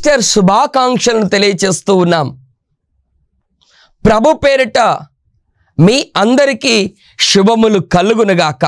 Easter శుభాకాంక్షలను తెలియచేస్తూ ఉన్నాం. ప్రభు పేరిట మీ అందరికీ శుభములు కలుగునుగాక.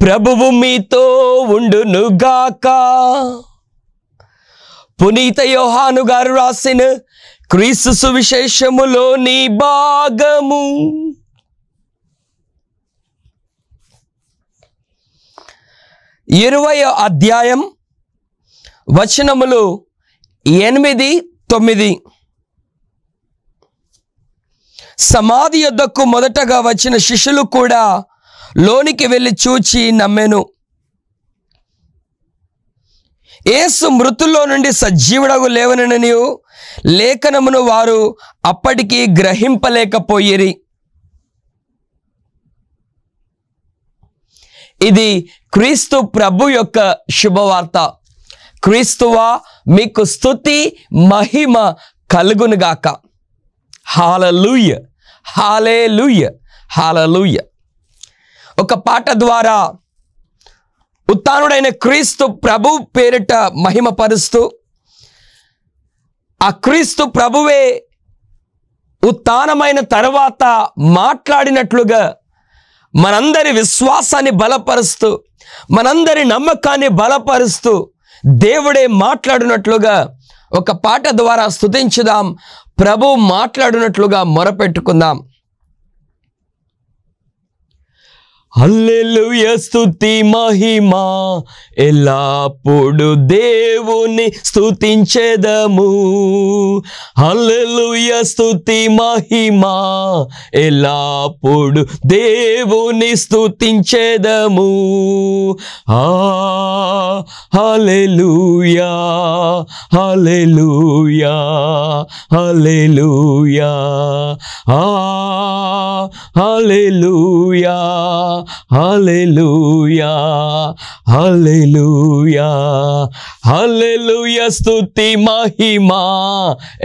ప్రభువు మీతో ఉండునుగాక. పునీత యోహాను గారు రాసిన క్రీస్తు సువిశేషములోని భాగము. 20వ అధ్యాయం వచనములు 8, 9. సమాధి యొద్దకు మొదటగా వచ్చిన శిష్యులు కూడా లోనికి వెళ్ళి చూచి నమ్మెను. యేసు మృతుల్లో నుండి సజీవుడగు లేవననియు లేఖనమును వారు అప్పటికి గ్రహింపలేకపోయిరి. ఇది క్రీస్తు ప్రభు యొక్క శుభవార్త. క్రీస్తువా మీకు స్తుతి మహిమ కలుగునుగాక. హల్లెలూయా, హల్లెలూయా, హల్లెలూయా. ఒక పాట ద్వారా ఉత్థానుడైన క్రీస్తు ప్రభు పేరిట మహిమపరుస్తూ, ఆ క్రీస్తు ప్రభువే ఉత్థానమైన తర్వాత మాట్లాడినట్లుగా మనందరి విశ్వాసాన్ని బలపరుస్తూ, మనందరి నమ్మకాన్ని బలపరుస్తూ దేవుడే మాట్లాడినట్లుగా ఒక పాట ద్వారా స్తుతించుదాం. ప్రభు మాట్లాడినట్లుగా మొరపెట్టుకుందాం. హల్లెలూయా స్తుతి మహిమా ఎల్లప్పుడు దేవుని స్తుతించెదము. హల్లెలూయా స్తుతి మహిమా ఎల్లప్పుడు దేవుని స్తుతించెదము. హల్లెలూయా, హల్లెలూయా, హల్లెలూయా, హల్లెలూయా, హల్లెలూయా, హల్లెలూయా, హల్లెలూయా స్తుతి మహిమా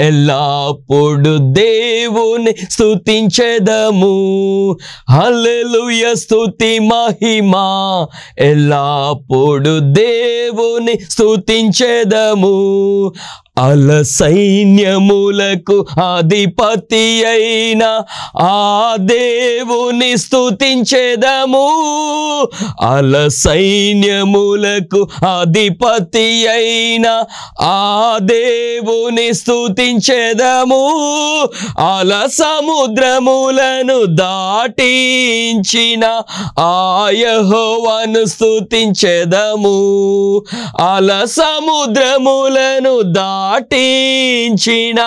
ఎల్లప్పుడు దేవుని స్తుతించెదము. హల్లెలూయా స్తుతి మహిమా ఎల్లప్పుడు దేవుని స్తుతించెదము. అల సైన్యములకు అధిపతి అయిన ఆ దేవుని స్తుతించెదము. అల సైన్యములకు అధిపతి అయిన ఆ దేవుని స్తుతించెదము. అల సముద్రములను దాటించిన ఆ యెహోవాను స్తుతించెదము. అల సముద్రములను దాటించిన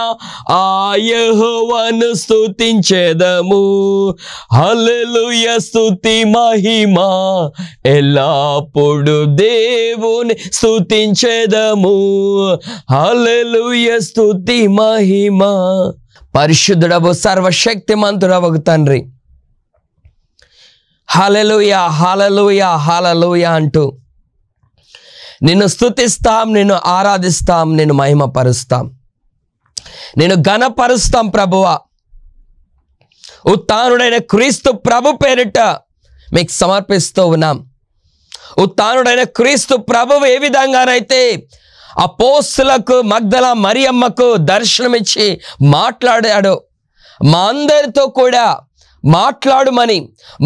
ఆ యెహోవాను స్తుతించెదము. హల్లెలూయా స్తుతి మహిమా ఎల్లప్పుడు దేవుని స్తుతించెదము. హల్లెలూయా స్తుతి మహిమా. పరిశుద్ధుడవు సర్వశక్తిమంతుడవు తండ్రి, హల్లెలూయా, హల్లెలూయా, హల్లెలూయా అంటూ నిన్ను స్తుతిస్తాం, నిన్ను ఆరాధిస్తాం, నిన్ను మహిమపరుస్తాం, నిన్ను ఘనపరుస్తాం ప్రభువా. ఉత్థానుడైన క్రీస్తు ప్రభు పేరిట మీకు సమర్పిస్తూ ఉన్నాం. ఉత్థానుడైన క్రీస్తు ప్రభువు ఏ విధంగానైతే అపోస్తులకు మగ్దల మరియమ్మకు దర్శనమిచ్చి మాట్లాడాడో, మా అందరితో కూడా మాట్లాడుమని,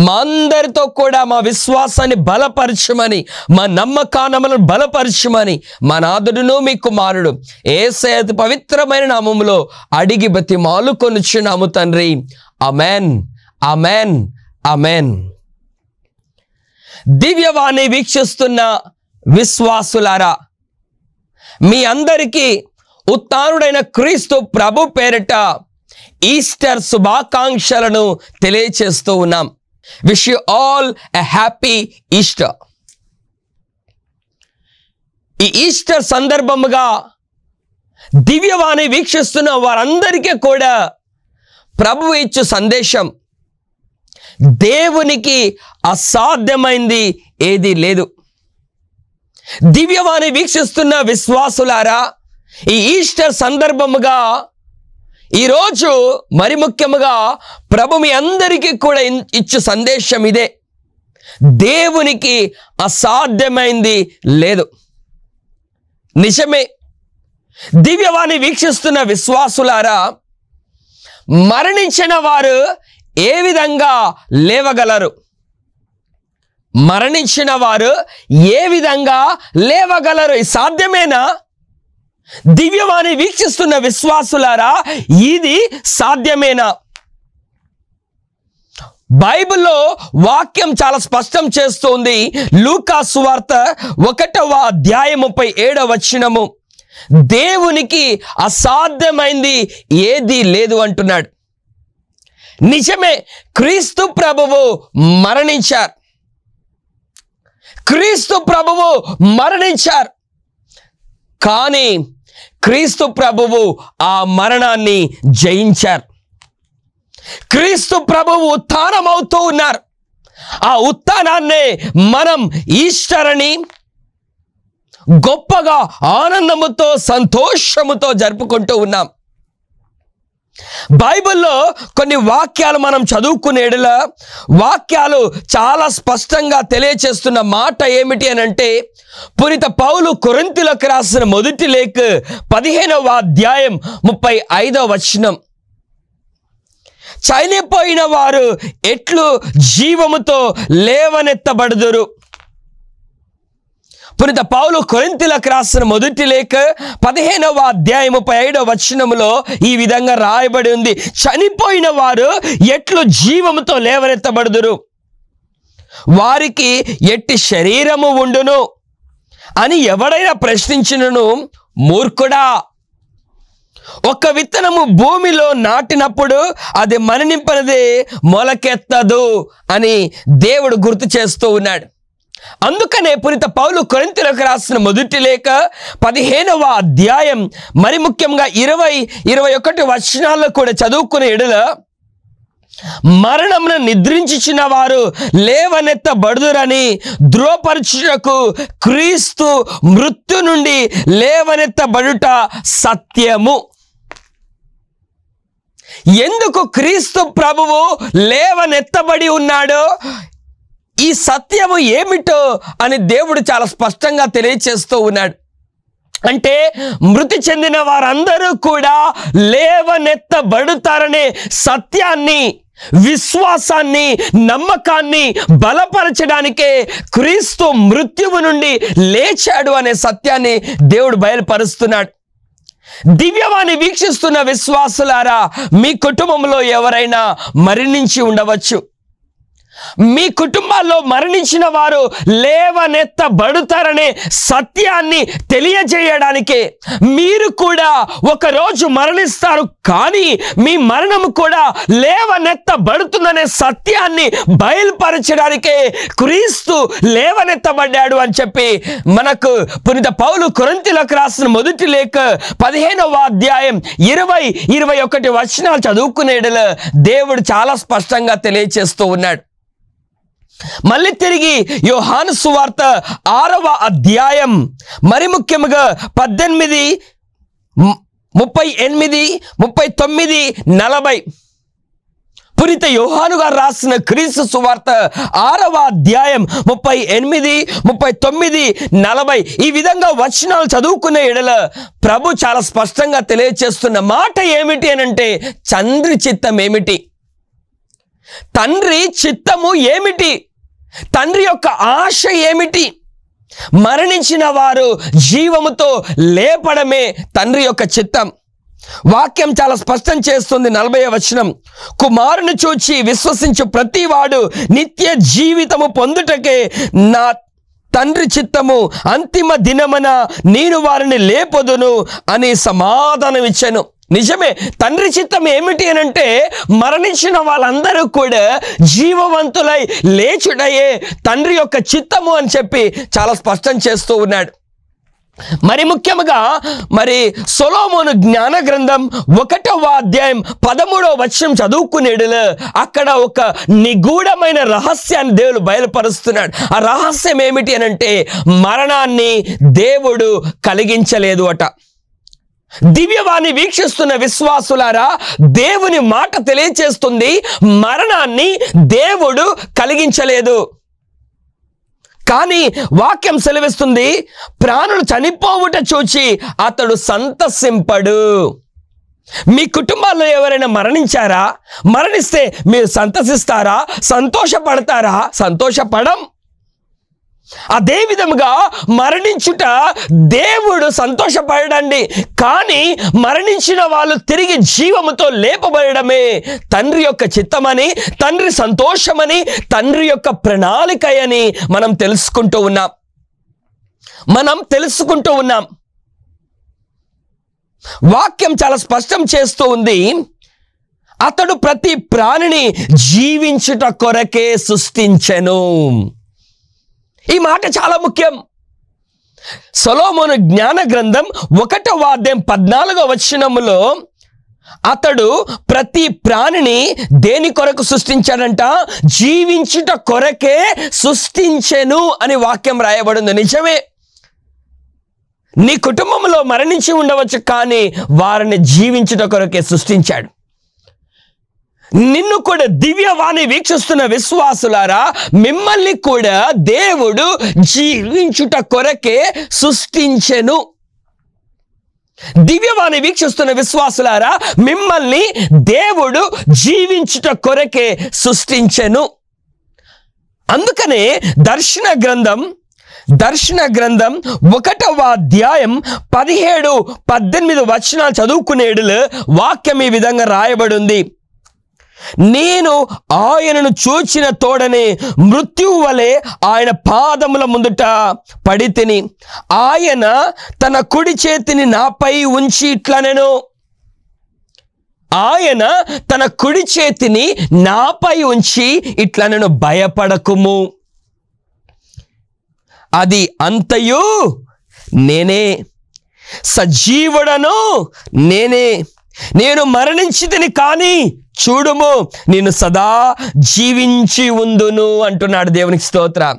మా అందరితో కూడా మా విశ్వాసాన్ని బలపరచమని, మా నమ్మకానములను బలపరచమని మా నాథుడును మీ కుమారుడు యేసయ్య పవిత్రమైన నామములో అడిగి బతిమాలుకొనుచున్నాము తండ్రి. ఆమేన్, ఆమేన్, ఆమేన్. దివ్యవాణి వీక్షిస్తున్న విశ్వాసులారా, మీ అందరికీ ఉత్థానుడైన క్రీస్తు ప్రభు పేరిట ఈస్టర్ శుభాకాంక్షలను తెలియచేస్తూ ఉన్నాం. Wish you all a happy Easter. ఈ ఈస్టర్ సందర్భముగా దివ్యవాణి వీక్షిస్తున్న వారందరికీ కూడా ప్రభువు ఇచ్చు సందేశం, దేవునికి అసాధ్యమైంది ఏది లేదు. దివ్యవాణి వీక్షిస్తున్న విశ్వాసులారా, ఈ ఈస్టర్ సందర్భముగా ఈరోజు మరి ముఖ్యముగా ప్రభు మీ అందరికీ కూడా ఇచ్చు సందేశం ఇదే: దేవునికి అసాధ్యమైంది లేదు. నిజమే. దివ్యవాణి వీక్షిస్తున్న విశ్వాసులారా, మరణించిన వారు ఏ విధంగా లేవగలరు? మరణించిన వారు ఏ విధంగా లేవగలరు? సాధ్యమేనా? దివ్యవాణి వీక్షిస్తున్న విశ్వాసులారా, ఇది సాధ్యమేనా? బైబిల్లో వాక్యం చాలా స్పష్టం చేస్తోంది. లూకా సువార్త 1వ అధ్యాయం 37వ వచనము, దేవునికి అసాధ్యమైంది ఏదీ లేదు అంటున్నాడు. నిజమే, క్రీస్తు ప్రభువు మరణించారు. క్రీస్తు ప్రభువు మరణించారు. కానీ క్రీస్తు ప్రభువు ఆ మరణాన్ని జయించారు. క్రీస్తు ప్రభువు ఉత్థానమవుతూ ఉన్నారు. ఆ ఉత్థానాన్నే మనం ఈస్టర్ అని గొప్పగా ఆనందముతో సంతోషముతో జరుపుకుంటూ ఉన్నాం. బైబిల్లో కొన్ని వాక్యాలు మనం చదువుకునేడుల వాక్యాలు చాలా స్పష్టంగా తెలియచేస్తున్న మాట ఏమిటి అని అంటే, పునీత పౌలు కొరింథీయులకు రాసిన మొదటి లేఖ 15వ అధ్యాయం 35వ వచనం, చనిపోయిన వారు ఎట్లు జీవముతో లేవనెత్తబడుదురు. పునీత పౌలు కొరింథీయులకు రాసిన మొదటి లేఖ 15వ అధ్యాయం 35వ వచనములో ఈ విధంగా రాయబడి ఉంది: చనిపోయిన వారు ఎట్లు జీవముతో లేవనెత్తబడుదురు, వారికి ఎట్టి శరీరము ఉండును అని ఎవడైనా ప్రశ్నించినను, మూర్ఖుడా, ఒక విత్తనము భూమిలో నాటినప్పుడు అది మరణింపనిదే మొలకెత్తదు అని దేవుడు గుర్తు చేస్తూ ఉన్నాడు. అందుకనే పునీత పౌలు కొరింథీయులకు రాసిన మొదటి లేఖ 15వ అధ్యాయం మరి ముఖ్యంగా 20-21 వచనాల్లో కూడా చదువుకునే ఎడల, మరణమును నిద్రించిన వారు లేవనెత్తబడుదురని ధృవపరచుటకు క్రీస్తు మృత్యు నుండి లేవనెత్తబడుట సత్యము. ఎందుకు క్రీస్తు ప్రభువు లేవనెత్తబడి ఉన్నాడో, ఈ సత్యము ఏమిటో అని దేవుడు చాలా స్పష్టంగా తెలియచేస్తూ ఉన్నాడు. అంటే మృతి చెందిన వారందరూ కూడా లేవనెత్తబడుతారనే సత్యాన్ని, విశ్వాసాన్ని, నమ్మకాన్ని బలపరచడానికే క్రీస్తు మృత్యువు నుండి లేచాడు అనే సత్యాన్ని దేవుడు బయలుపరుస్తున్నాడు. దివ్యవాణి వీక్షిస్తున్న విశ్వాసులారా, మీ కుటుంబంలో ఎవరైనా మరణించి ఉండవచ్చు. మీ కుటుంబాల్లో మరణించిన వారు లేవనెత్తబడుతారనే సత్యాన్ని తెలియజేయడానికే మీరు కూడా ఒకరోజు మరణిస్తారు, కానీ మీ మరణము కూడా లేవనెత్తబడుతుందనే సత్యాన్ని బయలుపరచడానికే క్రీస్తు లేవనెత్తబడ్డాడు అని చెప్పి మనకు పునీత పౌలు కొరింథీయులకు రాసిన మొదటి లేఖ 15వ అధ్యాయం 20-21 వచనాలు చదువుకునేటలా దేవుడు చాలా స్పష్టంగా తెలియచేస్తూ ఉన్నాడు. మళ్ళీ తిరిగి యోహాను సువార్త 6వ అధ్యాయం మరి ముఖ్యంగా 18, 38, 39, 40 పునీత యోహాను గారు రాసిన క్రీస్తు సువార్త 6వ అధ్యాయం 38, 39, 40 ఈ విధంగా వచనాలు చదువుకునే ఎడల ప్రభు చాలా స్పష్టంగా తెలియచేస్తున్న మాట ఏమిటి అనంటే, తండ్రి చిత్తం ఏమిటి, తండ్రి చిత్తము ఏమిటి, తండ్రి యొక్క ఆశ ఏమిటి? మరణించిన వారు జీవముతో లేపడమే తండ్రి యొక్క చిత్తం. వాక్యం చాలా స్పష్టం చేస్తుంది. 40వ వచనం, కుమారుని చూచి విశ్వసించు ప్రతివాడు నిత్య జీవితము పొందుటకే నా తండ్రి చిత్తము, అంతిమ దినమున నేను వారిని లేపొదును అని సమాధానం ఇచ్చాను. నిజమే, తండ్రి చిత్తం ఏమిటి అనంటే, మరణించిన వాళ్ళందరూ కూడా జీవవంతులై లేచుడయే తండ్రి యొక్క చిత్తము అని చెప్పి చాలా స్పష్టం చేస్తూ ఉన్నాడు. మరి ముఖ్యంగా మరి సొలొమోను జ్ఞాన గ్రంథం 1వ అధ్యాయం 13వ వచనం చదువుకునేడులో అక్కడ ఒక నిగూఢమైన రహస్యాన్ని దేవుడు బయలుపరుస్తున్నాడు. ఆ రహస్యం ఏమిటి అని అంటే మరణాన్ని దేవుడు కలిగించలేదు అట. దివ్యవాణి వీక్షిస్తున్న విశ్వాసులారా, దేవుని మాట తెలియచేస్తుంది, మరణాన్ని దేవుడు కలిగించలేదు. కానీ వాక్యం సెలవిస్తుంది, ప్రాణులు చనిపోవుట చూచి అతడు సంతసింపడు. మీ కుటుంబాల్లో ఎవరైనా మరణించారా? మరణిస్తే మీరు సంతసిస్తారా? సంతోషపడతారా? సంతోషపడం. అదే విధముగా మరణించుట దేవుడు సంతోషపడండి. కానీ మరణించిన వాళ్ళు తిరిగి జీవముతో లేపబడమే తండ్రి యొక్క చిత్తమని, తండ్రి సంతోషమని, తండ్రి యొక్క ప్రణాళిక అని మనం తెలుసుకుంటూ ఉన్నాం. వాక్యం చాలా స్పష్టం చేస్తూ ఉంది, అతడు ప్రతి ప్రాణిని జీవించుట కొరకే సృష్టించెను. ఈ మాట చాలా ముఖ్యం. సొలొమోను జ్ఞాన గ్రంథం 1వ అధ్యాయం 14వ వచనములో అతడు ప్రతి ప్రాణిని దేని కొరకు సృష్టించాడంట? జీవించుట కొరకే సృష్టించెను అని వాక్యం రాయబడింది. నిజమే, నీ కుటుంబంలో మరణించి ఉండవచ్చు, కానీ వారిని జీవించుట కొరకే సృష్టించాడు. నిన్ను కూడా దివ్యవాణి వీక్షిస్తున్న విశ్వాసులారా, మిమ్మల్ని కూడా దేవుడు జీవించుట కొరకే సృష్టించెను. దివ్యవాణి వీక్షిస్తున్న విశ్వాసులారా, మిమ్మల్ని దేవుడు జీవించుట కొరకే సృష్టించెను. అందుకనే దర్శన గ్రంథం 1వ అధ్యాయం 17-18 వచనాలు చదువుకునేడులో వాక్యం ఈ విధంగా రాయబడింది. నేను ఆయనను చూచిన తోడనే మృత్యువు వలె ఆయన పాదముల ముందుట పడి తిని, ఆయన తన కుడి చేతిని నాపై ఉంచి ఇట్లనెను. ఆయన తన కుడి చేతిని నాపై ఉంచి ఇట్లనెను, భయపడకుము, అది అంతయు నేనే, సజీవుడను నేనే, నేను మరణించితిని కానీ చూడుము, నేను సదా జీవించి ఉందును అంటున్నాడు. దేవునికి స్తోత్రం.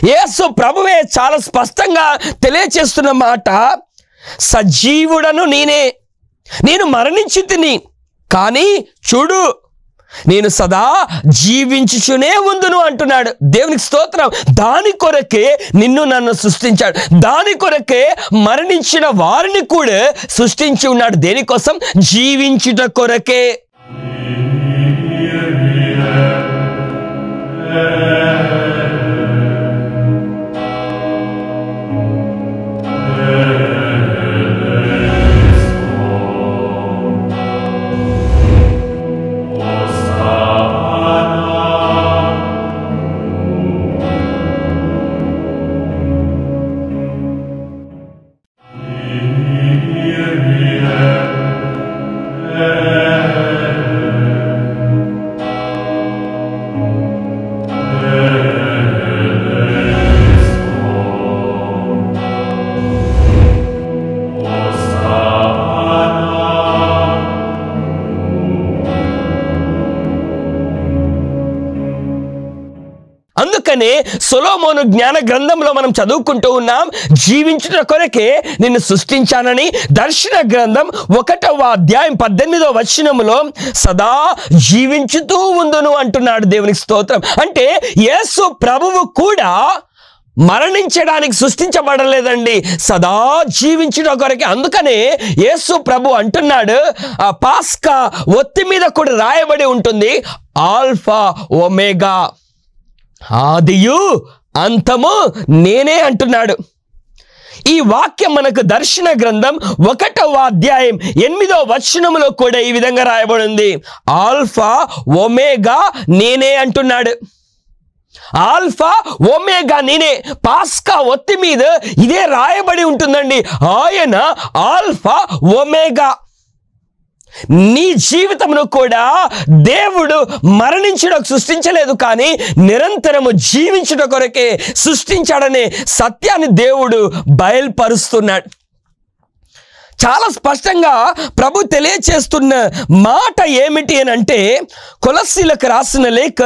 యేసు ప్రభువే చాలా స్పష్టంగా తెలియచేస్తున్న మాట, సజీవుడను నేనే, నేను మరణించితిని కానీ చూడు, నేను సదా జీవించుచునే ఉందును అంటున్నాడు. దేవునికి స్తోత్రం. దాని కొరకే నిన్ను నన్ను సృష్టించాడు. దాని కొరకే మరణించిన వారిని కూడా సృష్టించి ఉన్నాడు. దేనికోసం? జీవించుట కొరకే. అందుకనే సొలొమోను జ్ఞాన గ్రంథంలో మనం చదువుకుంటూ ఉన్నాం, జీవించుట కొరకే నిన్ను సృష్టించానని. దర్శన గ్రంథం 1వ అధ్యాయం 18వ వచనములో సదా జీవించుతూ ఉందును అంటున్నాడు. దేవునికి స్తోత్రం. అంటే యేసు ప్రభువు కూడా మరణించడానికి సృష్టించబడలేదండి, సదా జీవించుట కొరకే. అందుకనే యేసు ప్రభు అంటున్నాడు, ఆ పాస్కా ఒత్తి మీద కూడా రాయబడి ఉంటుంది, ఆల్ఫా ఒమేగా, ఆదియు అంతము నేనే అంటున్నాడు. ఈ వాక్యం మనకు దర్శన గ్రంథం 1వ అధ్యాయం 8వ వచనములో కూడా ఈ విధంగా రాయబడింది, ఆల్ఫా ఒమేగా నేనే అంటున్నాడు. ఆల్ఫా ఒమేగా నేనే. పాస్కా ఒత్తి మీద ఇదే రాయబడి ఉంటుందండి, ఆయన ఆల్ఫా ఒమేగా. నీ జీవితమును కూడా దేవుడు మరణించడం సృష్టించలేదు, కానీ నిరంతరము జీవించడం కొరకే సృష్టించాడనే సత్యాన్ని దేవుడు బయలుపరుస్తున్నాడు. చాలా స్పష్టంగా ప్రభు తెలియచేస్తున్న మాట ఏమిటి అని అంటే, కొలస్సీలకు రాసిన లేఖ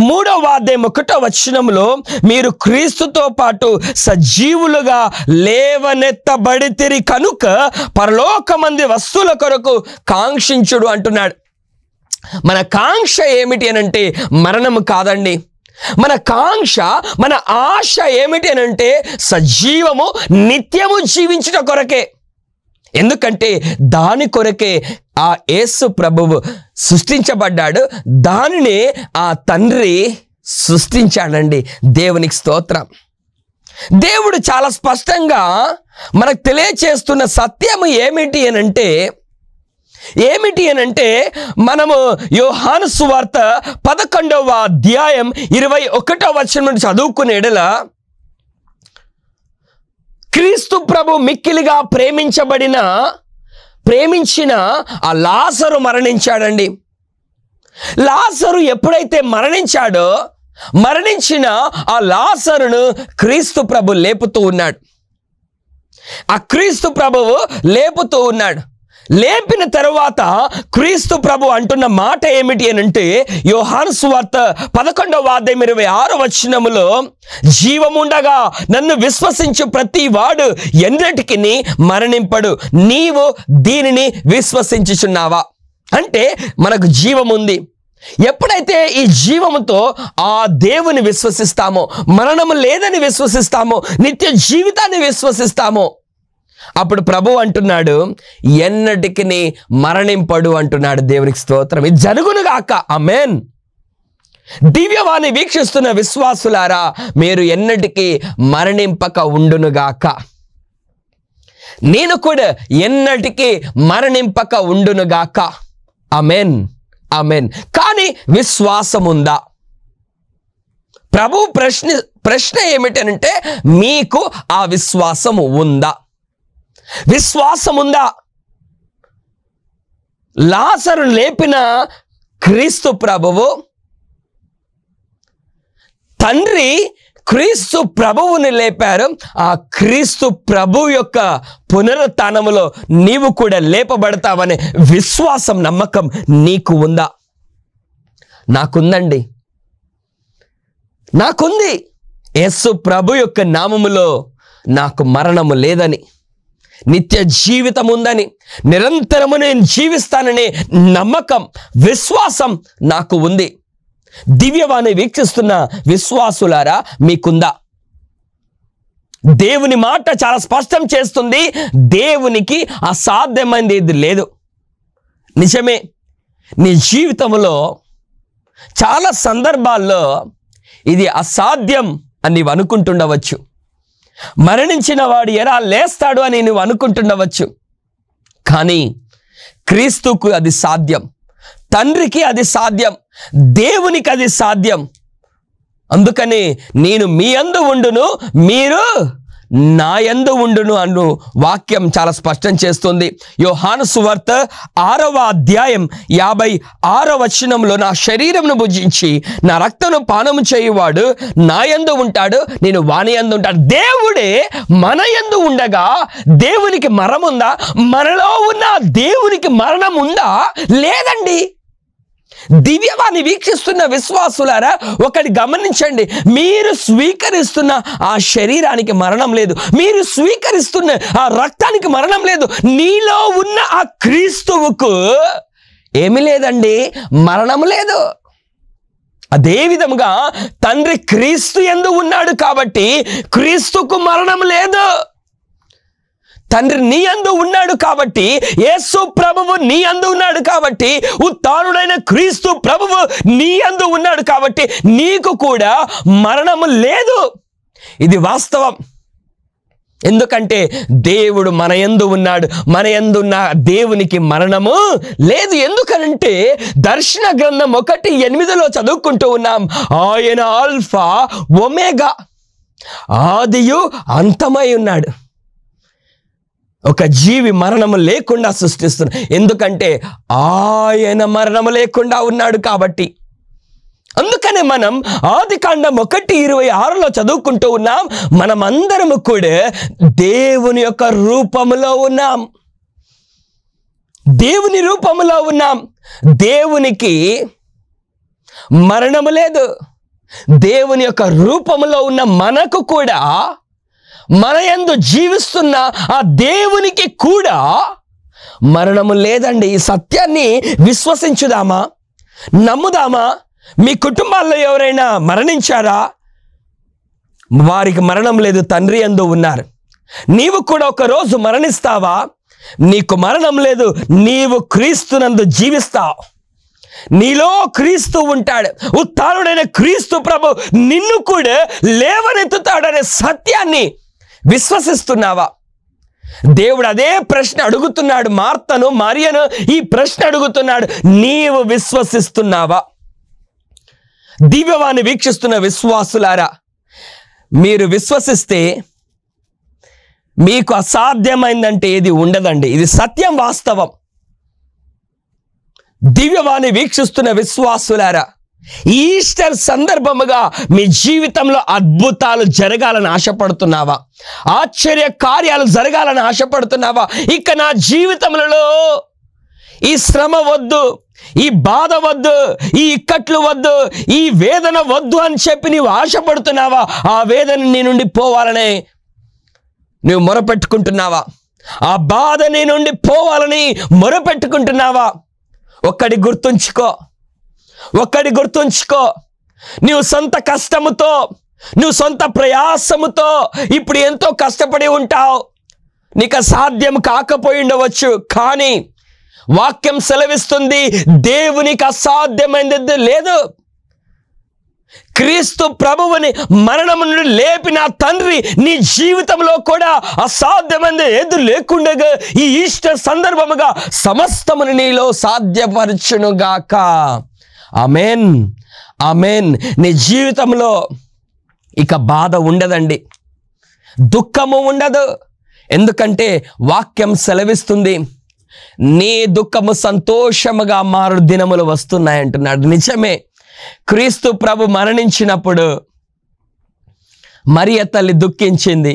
3వ అధ్యాయం 1వ వచనంలో, మీరు క్రీస్తుతో పాటు సజీవులుగా లేవనెత్తబడితిరి కనుక పరలోకమంది వస్తువుల కొరకు కాంక్షించుడు అంటున్నాడు. మన కాంక్ష ఏమిటి అని అంటే మరణము కాదండి. మన కాంక్ష, మన ఆశ ఏమిటి అని అంటే సజీవము నిత్యము జీవించుట కొరకే. ఎందుకంటే దాని కొరకే ఆ యేసు ప్రభువు సృష్టించబడ్డాడు, దానిని ఆ తండ్రి సృష్టించాడండి. దేవునికి స్తోత్రం. దేవుడు చాలా స్పష్టంగా మనకు తెలియచేస్తున్న సత్యము ఏమిటి అనంటే మనము యోహాను సువార్త 11వ అధ్యాయం 21వ వచనం నుండి చదువుకునే ఎడల, క్రీస్తు ప్రభు మిక్కిలిగా ప్రేమించిన ఆ లాజరు మరణించాడండి. లాజరు ఎప్పుడైతే మరణించిన ఆ లాజరును క్రీస్తు ప్రభు లేపుతూ ఉన్నాడు. ఆ క్రీస్తు ప్రభువు లేపుతూ ఉన్నాడు. లేపిన తరువాత క్రీస్తు ప్రభు అంటున్న మాట ఏమిటి అనంటే, యోహాను సువార్త 11వ అధ్యాయం 26వ వచనములో, జీవముండగా నన్ను విశ్వసించు ప్రతి వాడు ఎన్నటికి మరణింపడు, నీవు దీనిని విశ్వసించుచున్నావా? అంటే మనకు జీవముంది. ఎప్పుడైతే ఈ జీవముతో ఆ దేవుని విశ్వసిస్తామో, మరణము లేదని విశ్వసిస్తామో, నిత్య జీవితాన్ని విశ్వసిస్తామో, అప్పుడు ప్రభు అంటున్నాడు, ఎన్నటికి మరణింపడు అంటున్నాడు. దేవునికి స్తోత్రం. ఇది జరుగునుగాక. ఆమేన్. దివ్యవాణి వీక్షిస్తున్న విశ్వాసులారా, మీరు ఎన్నటికి మరణింపక ఉండునుగాక. నేను కూడా ఎన్నటికి మరణింపక ఉండునుగాక. ఆమేన్, ఆమేన్. కానీ విశ్వాసం ఉందా? ప్రభు ప్రశ్న ఏమిటంటే, మీకు ఆ విశ్వాసము ఉందా? విశ్వాసం ఉందా? లాజరు లేపిన క్రీస్తు ప్రభువు, తండ్రి క్రీస్తు ప్రభువుని లేపారు. ఆ క్రీస్తు ప్రభు యొక్క పునరుత్థానములో నీవు కూడా లేపబడతావనే విశ్వాసం, నమ్మకం నీకు ఉందా? నాకుందండి, నాకుంది. యేసు ప్రభు యొక్క నామములో నాకు మరణము లేదని, నిత్య జీవితం ఉందని, నిరంతరము నేను జీవిస్తాననే నమ్మకం, విశ్వాసం నాకు ఉంది. దివ్యవాణి వీక్షిస్తున్న విశ్వాసులారా, మీకుందా? దేవుని మాట చాలా స్పష్టం చేస్తుంది, దేవునికి అసాధ్యమైనది ఏది లేదు. నిజమే, నీ జీవితంలో చాలా సందర్భాల్లో ఇది అసాధ్యం అని నీవు అనుకుంటుండవచ్చు. మరణించిన వాడు ఎలా లేస్తాడు అని నువ్వు అనుకుంటుండవచ్చు. కానీ క్రీస్తుకు అది సాధ్యం, తండ్రికి అది సాధ్యం, దేవునికి అది సాధ్యం. అందుకని నేను మీ యందు ఉండును, మీరు నా యందు ఉండును అను వాక్యం చాలా స్పష్టం చేస్తుంది. యోహాను సువార్త 6వ అధ్యాయం 56వ వచనంలో, నా శరీరమును భుజించి నా రక్తమును పానము చేయువాడు నా యందు ఉంటాడు, నేను వాని యందు ఉంటాడు. దేవుడే మన యందు ఉండగా దేవునికి మరణం ఉందా? మనలో ఉన్న దేవునికి మరణం ఉందా? లేదండి. దివ్యవాణి వీక్షిస్తున్న విశ్వాసులారా, ఒకటి గమనించండి, మీరు స్వీకరిస్తున్న ఆ శరీరానికి మరణం లేదు, మీరు స్వీకరిస్తున్న ఆ రక్తానికి మరణం లేదు. నీలో ఉన్న ఆ క్రీస్తువుకు ఏమీ లేదండి, మరణం లేదు. అదే విధముగా తండ్రి క్రీస్తు యందు ఉన్నాడు కాబట్టి క్రీస్తుకు మరణం లేదు. తండ్రి నీ యందు ఉన్నాడు కాబట్టి, యేసు ప్రభువు నీ యందు ఉన్నాడు కాబట్టి, ఉత్థానుడైన క్రీస్తు ప్రభువు నీ యందు ఉన్నాడు కాబట్టి నీకు కూడా మరణము లేదు. ఇది వాస్తవం. ఎందుకంటే దేవుడు మన యందు ఉన్నాడు, మన యందు ఉన్న దేవునికి మరణము లేదు. ఎందుకనంటే దర్శన గ్రంథం 1:8 చదువుకుంటూ ఉన్నాం, ఆయన ఆల్ఫా ఒమేగా, ఆదియు అంతమై ఉన్నాడు. ఒక జీవి మరణము లేకుండా సృష్టిస్తున్నాడు. ఎందుకంటే ఆయన మరణము లేకుండా ఉన్నాడు కాబట్టి. అందుకనే మనం ఆదికాండం 1:26 చదువుకుంటూ ఉన్నాం, మనమందరము కూడా దేవుని యొక్క రూపములో ఉన్నాం. దేవుని రూపములో ఉన్నాం. దేవునికి మరణము లేదు. దేవుని యొక్క రూపములో ఉన్న మనకు కూడా, మన యందు జీవిస్తున్న ఆ దేవునికి కూడా మరణము లేదండి. ఈ సత్యాన్ని విశ్వసించుదామా? నమ్ముదామా? మీ కుటుంబాల్లో ఎవరైనా మరణించారా? వారికి మరణం లేదు, తండ్రి యందు ఉన్నారు. నీవు కూడా ఒకరోజు మరణిస్తావా? నీకు మరణం లేదు, నీవు క్రీస్తునందు జీవిస్తావు. నీలో క్రీస్తు ఉంటాడు. ఉత్థానుడైన క్రీస్తు ప్రభు నిన్ను కూడా లేవనెత్తుతాడనే సత్యాన్ని విశ్వసిస్తున్నావా? దేవుడు అదే ప్రశ్న అడుగుతున్నాడు. మార్తను, మరియను ఈ ప్రశ్న అడుగుతున్నాడు. నీవు విశ్వసిస్తున్నావా? దివ్యవాణి వీక్షిస్తున్న విశ్వాసులారా, మీరు విశ్వసిస్తే మీకు అసాధ్యమైందంటే ఏది ఉండదండి. ఇది సత్యం, వాస్తవం. దివ్యవాణి వీక్షిస్తున్న విశ్వాసులారా, ఈస్టర్ సందర్భముగా మీ జీవితంలో అద్భుతాలు జరగాలని ఆశపడుతున్నావా? ఆశ్చర్య కార్యాలు జరగాలని ఆశపడుతున్నావా? ఇక నా జీవితంలో ఈ శ్రమ వద్దు, ఈ బాధ వద్దు, ఈ ఇక్కట్లు వద్దు, ఈ వేదన వద్దు అని చెప్పి నీవు ఆశపడుతున్నావా? ఆ వేదన నీ నుండి పోవాలనే నువ్వు మొరపెట్టుకుంటున్నావా? ఆ బాధ నీ నుండి పోవాలని మొరపెట్టుకుంటున్నావా? ఒక్కడి గుర్తుంచుకో, నువ్వు సొంత కష్టముతో, నువ్వు సొంత ప్రయాసముతో ఇప్పుడు ఎంతో కష్టపడి ఉంటావు. నీకు అసాధ్యం కాకపోయి ఉండవచ్చు, కానీ వాక్యం సెలవిస్తుంది, దేవునికి అసాధ్యమైనది లేదు. క్రీస్తు ప్రభువుని మరణము నుండి లేపిన తండ్రి నీ జీవితంలో కూడా అసాధ్యమైనది ఏది లేకుండగా ఈ ఈస్టర్ సందర్భముగా సమస్తమును నీలో సాధ్యపరచునుగాక. ఆమేన్, ఆమేన్. నీ జీవితంలో ఇక బాధ ఉండదండి, దుఃఖము ఉండదు. ఎందుకంటే వాక్యం సెలవిస్తుంది, నీ దుఃఖము సంతోషముగా మారు దినములు వస్తున్నాయంటున్నాడు. నిజమే. క్రీస్తు ప్రభు మరణించినప్పుడు మరియ తల్లి దుఃఖించింది,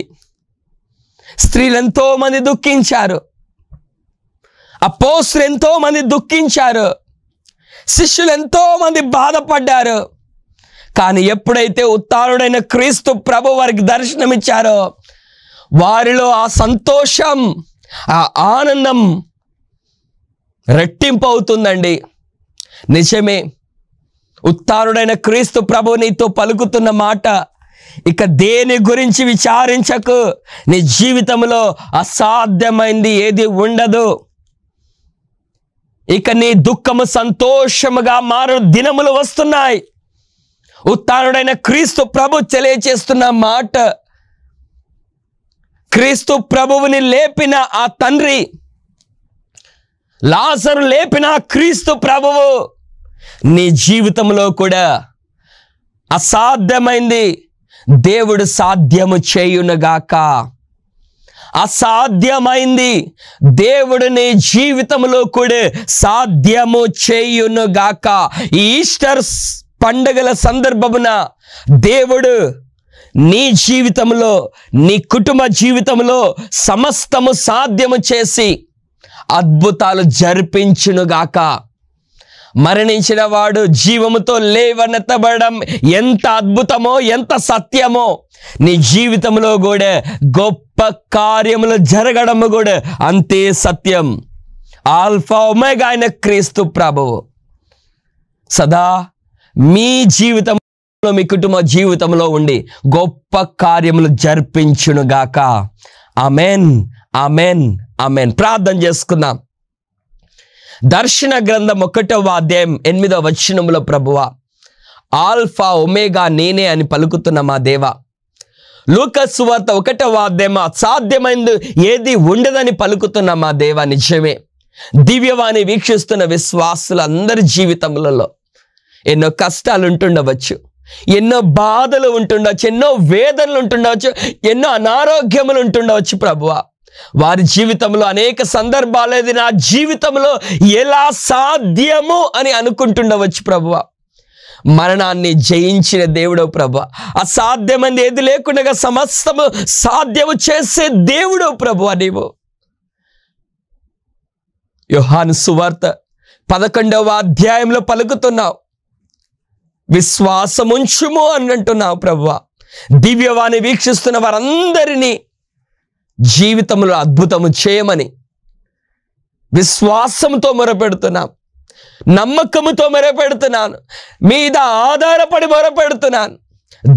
స్త్రీలు ఎంతో మంది దుఃఖించారు, అపోస్తలులు ఎంతో మంది దుఃఖించారు, శిష్యులు ఎంతో మంది బాధపడ్డారు. కానీ ఎప్పుడైతే ఉత్థానుడైన క్రీస్తు ప్రభు వారికి దర్శనమిచ్చారో వారిలో ఆ సంతోషం, ఆ ఆనందం రెట్టింపు అవుతుందండి. నిజమే. ఉత్థానుడైన క్రీస్తు ప్రభు నీతో పలుకుతున్న మాట, ఇక దేని గురించి విచారించకు, నీ జీవితంలో అసాధ్యమైంది ఏది ఉండదు. ఇక నీ దుఃఖము సంతోషముగా మారు దినములు వస్తున్నాయి. ఉత్థానుడైన క్రీస్తు ప్రభు తెలియచేస్తున్న మాట, క్రీస్తు ప్రభువుని లేపిన ఆ తండ్రి, లాజరు లేపిన క్రీస్తు ప్రభువు నీ జీవితంలో కూడా అసాధ్యమైంది దేవుడు సాధ్యము చేయునుగాక. అసాధ్యమైంది దేవుడు నీ జీవితంలో కూడా సాధ్యము చేయునుగాక. ఈ ఈస్టర్ పండుగల సందర్భమున దేవుడు నీ జీవితంలో, నీ కుటుంబ జీవితంలో సమస్తము సాధ్యము చేసి అద్భుతాలు జరిపించునుగాక. మరణించిన వాడు జీవముతో లేవనెత్తబడడం ఎంత అద్భుతమో, ఎంత సత్యమో, నీ జీవితంలో కూడా గొప్ప కార్యములు జరగడము కూడా అంతే సత్యం. ఆల్ఫా ఒమేగా అయిన క్రీస్తు ప్రభువు సదా మీ జీవితంలో, మీ కుటుంబ జీవితంలో ఉండి గొప్ప కార్యములు జరిపించునుగాక. Amen, amen, amen. ప్రార్థన చేసుకుందాం. దర్శన గ్రంథం 1వ అధ్యాయం 8వ వచనములో, ప్రభువా ఆల్ఫా ఒమేగా నేనే అని పలుకుతున్న మా దేవా, లూకాసు సువార్త 1వ అధ్యాయం అసాధ్యమైంది ఏది ఉండదని పలుకుతున్న మా దేవా, నిజమే. దివ్యవాణి వీక్షిస్తున్న విశ్వాసులందరి జీవితములలో ఎన్నో కష్టాలు ఉంటుండవచ్చు, ఎన్నో బాధలు ఉంటుండవచ్చు, ఎన్నో వేదనలు ఉంటుండవచ్చు, ఎన్నో అనారోగ్యములు ఉంటుండవచ్చు. ప్రభువా వారి జీవితంలో అనేక సందర్భాలు ఇది నా జీవితంలో ఎలా సాధ్యము అని అనుకుంటుండవచ్చు ప్రభువా. మరణాన్ని జయించిన దేవుడవు ప్రభువా, అసాధ్యమని ఏది లేకుండా సమస్తము సాధ్యము చేసే దేవుడవు ప్రభువా నీవు. యోహాను సువార్త 11వ అధ్యాయంలో పలుకుతున్నావు, విశ్వాసముంచుము అని అంటున్నావు ప్రభువా. దివ్యవాణి వీక్షిస్తున్న వారందరినీ జీవితంలో అద్భుతము చేయమని విశ్వాసంతో మొరపెడుతున్నాం, నమ్మకముతో మొరపెడుతున్నాను, మీద ఆధారపడి మొరపెడుతున్నాను.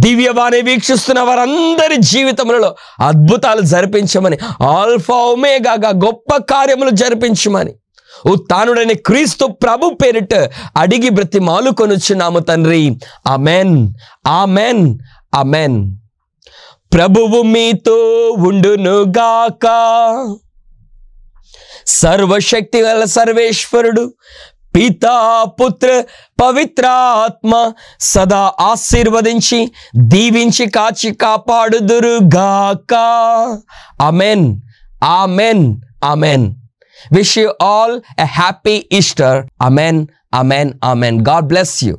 దివ్యవాణి వీక్షిస్తున్న వారందరి జీవితములలో అద్భుతాలు జరిపించమని, ఆల్ఫా ఒమేగాగా గొప్ప కార్యములు జరిపించమని ఉత్థానుడైన క్రీస్తు ప్రభు పేరిట అడిగి బ్రతిమాలుకొనుచున్నాము తండ్రి. Amen, amen, amen. ప్రభువు మీతో ఉండునుగాక. సర్వశక్తి గల సర్వేశ్వరుడు పితా పుత్ర పవిత్రాత్మ సదా ఆశీర్వదించి దీవించి కాచి కాపాడుదురుగాక. Amen, amen, amen. Wish you all a happy Easter. Amen, amen, amen. God bless you.